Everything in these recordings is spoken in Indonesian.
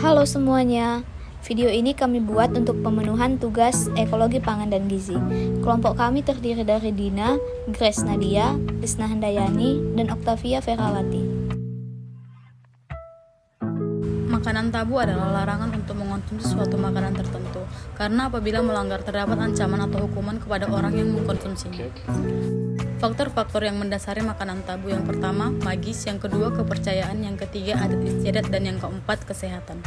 Halo semuanya, video ini kami buat untuk pemenuhan tugas ekologi pangan dan gizi. Kelompok kami terdiri dari Dina, Grace Nadia, Lisna Handayani, dan Octavia Ferawati. Makanan tabu adalah larangan untuk mengonsumsi suatu makanan tertentu, karena apabila melanggar terdapat ancaman atau hukuman kepada orang yang mengkonsumsinya. Faktor-faktor yang mendasari makanan tabu: yang pertama, magis; yang kedua, kepercayaan; yang ketiga, adat istiadat; dan yang keempat, kesehatan.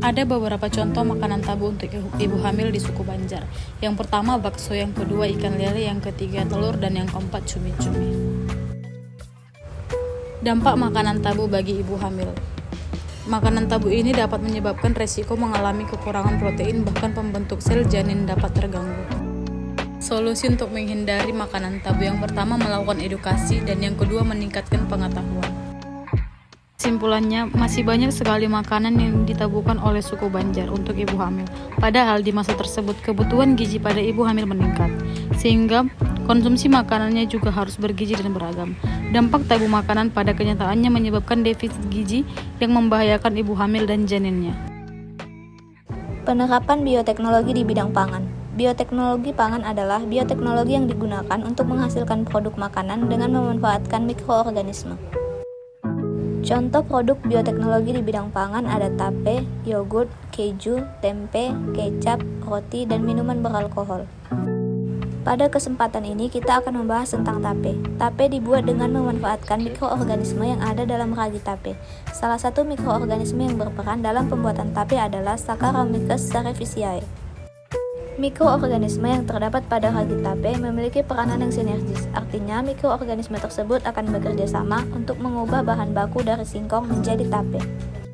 Ada beberapa contoh makanan tabu untuk ibu hamil di suku Banjar. Yang pertama, bakso; yang kedua, ikan lele; yang ketiga, telur; dan yang keempat, cumi-cumi. Dampak makanan tabu bagi ibu hamil. Makanan tabu ini dapat menyebabkan resiko mengalami kekurangan protein, bahkan pembentuk sel janin dapat terganggu. Solusi untuk menghindari makanan tabu: yang pertama, melakukan edukasi, dan yang kedua, meningkatkan pengetahuan. Simpulannya, masih banyak sekali makanan yang ditabukan oleh suku Banjar untuk ibu hamil. Padahal di masa tersebut kebutuhan gizi pada ibu hamil meningkat, sehingga konsumsi makanannya juga harus bergizi dan beragam. Dampak tabu makanan pada kenyataannya menyebabkan defisit gizi yang membahayakan ibu hamil dan janinnya. Penerapan bioteknologi di bidang pangan. Bioteknologi pangan adalah bioteknologi yang digunakan untuk menghasilkan produk makanan dengan memanfaatkan mikroorganisme. Contoh produk bioteknologi di bidang pangan ada tape, yogurt, keju, tempe, kecap, roti, dan minuman beralkohol. Pada kesempatan ini kita akan membahas tentang tape. Tape dibuat dengan memanfaatkan mikroorganisme yang ada dalam ragi tape. Salah satu mikroorganisme yang berperan dalam pembuatan tape adalah Saccharomyces cerevisiae. Mikroorganisme yang terdapat pada ragi tape memiliki peranan yang sinergis, artinya mikroorganisme tersebut akan bekerja sama untuk mengubah bahan baku dari singkong menjadi tape.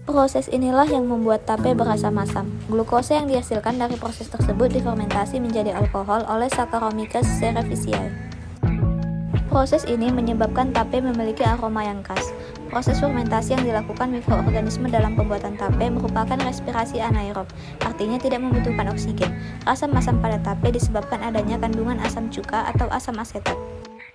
Proses inilah yang membuat tape berasa masam. Glukosa yang dihasilkan dari proses tersebut difermentasi menjadi alkohol oleh Saccharomyces cerevisiae. Proses ini menyebabkan tape memiliki aroma yang khas. Proses fermentasi yang dilakukan mikroorganisme dalam pembuatan tape merupakan respirasi anaerob, artinya tidak membutuhkan oksigen. Rasa masam pada tape disebabkan adanya kandungan asam cuka atau asam asetat.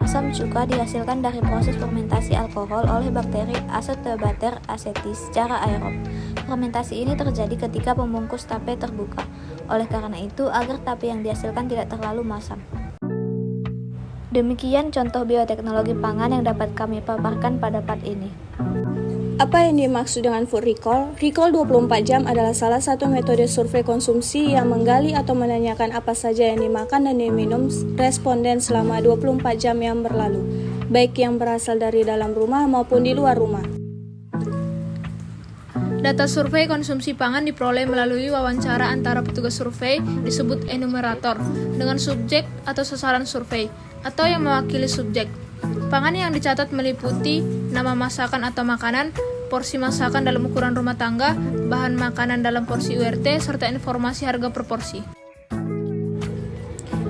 Asam cuka dihasilkan dari proses fermentasi alkohol oleh bakteri Acetobacter acetis secara aerob. Fermentasi ini terjadi ketika pembungkus tape terbuka. Oleh karena itu, agar tape yang dihasilkan tidak terlalu masam. Demikian contoh bioteknologi pangan yang dapat kami paparkan pada part ini. Apa yang dimaksud dengan food recall? Recall 24 jam adalah salah satu metode survei konsumsi yang menggali atau menanyakan apa saja yang dimakan dan diminum responden selama 24 jam yang berlalu, baik yang berasal dari dalam rumah maupun di luar rumah. Data survei konsumsi pangan diperoleh melalui wawancara antara petugas survei, disebut enumerator, dengan subjek atau sasaran survei, atau yang mewakili subjek. Pangan yang dicatat meliputi nama masakan atau makanan, porsi masakan dalam ukuran rumah tangga, bahan makanan dalam porsi URT, serta informasi harga per porsi.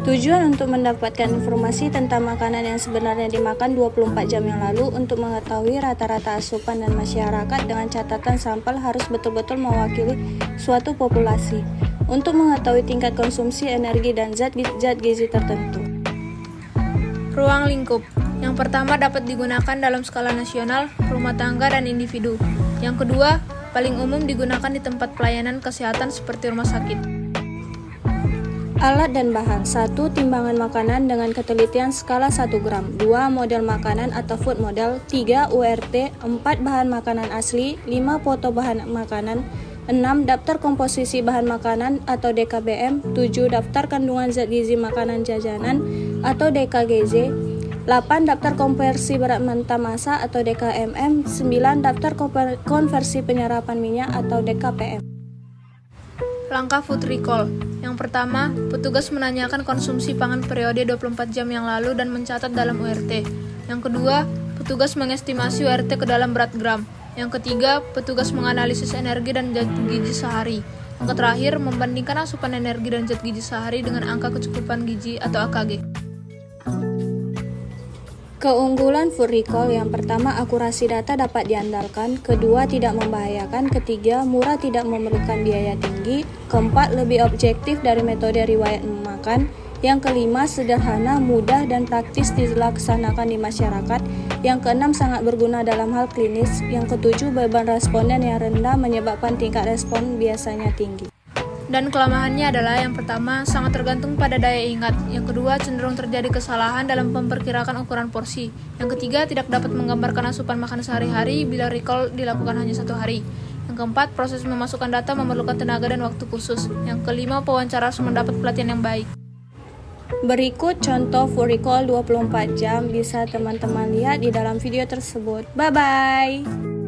Tujuan untuk mendapatkan informasi tentang makanan yang sebenarnya dimakan 24 jam yang lalu untuk mengetahui rata-rata asupan dan masyarakat dengan catatan sampel harus betul-betul mewakili suatu populasi untuk mengetahui tingkat konsumsi energi dan zat gizi tertentu. Ruang lingkup. Yang pertama dapat digunakan dalam skala nasional, rumah tangga, dan individu. Yang kedua, paling umum digunakan di tempat pelayanan kesehatan seperti rumah sakit. Alat dan bahan. 1. Timbangan makanan dengan ketelitian skala 1 gram. 2. Model makanan atau food model. 3. URT. 4. Bahan makanan asli. 5. Foto bahan makanan. 6. Daftar komposisi bahan makanan atau DKBM. 7. Daftar kandungan zat gizi makanan jajanan atau DKGZ. 8. Daftar konversi berat mentah massa atau DKMM. 9. Daftar konversi penyerapan minyak atau DKPM. Langkah food recall. Yang pertama, petugas menanyakan konsumsi pangan periode 24 jam yang lalu dan mencatat dalam URT. Yang kedua, petugas mengestimasi URT ke dalam berat gram. Yang ketiga, petugas menganalisis energi dan zat gizi sehari. Yang terakhir, membandingkan asupan energi dan zat gizi sehari dengan angka kecukupan gizi atau AKG. Keunggulan food recall: yang pertama, akurasi data dapat diandalkan. Kedua, tidak membahayakan. Ketiga, murah, tidak memerlukan biaya tinggi. Keempat, lebih objektif dari metode riwayat memakan. Yang kelima, sederhana, mudah, dan praktis dilaksanakan di masyarakat. Yang keenam, sangat berguna dalam hal klinis. Yang ketujuh, beban responden yang rendah menyebabkan tingkat respon biasanya tinggi. Dan kelemahannya adalah yang pertama, sangat tergantung pada daya ingat. Yang kedua, cenderung terjadi kesalahan dalam memperkirakan ukuran porsi. Yang ketiga, tidak dapat menggambarkan asupan makan sehari-hari bila recall dilakukan hanya 1 hari. Yang keempat, proses memasukkan data memerlukan tenaga dan waktu khusus. Yang kelima, pewawancara harus mendapat pelatihan yang baik. Berikut contoh full recall 24 jam bisa teman-teman lihat di dalam video tersebut. Bye-bye!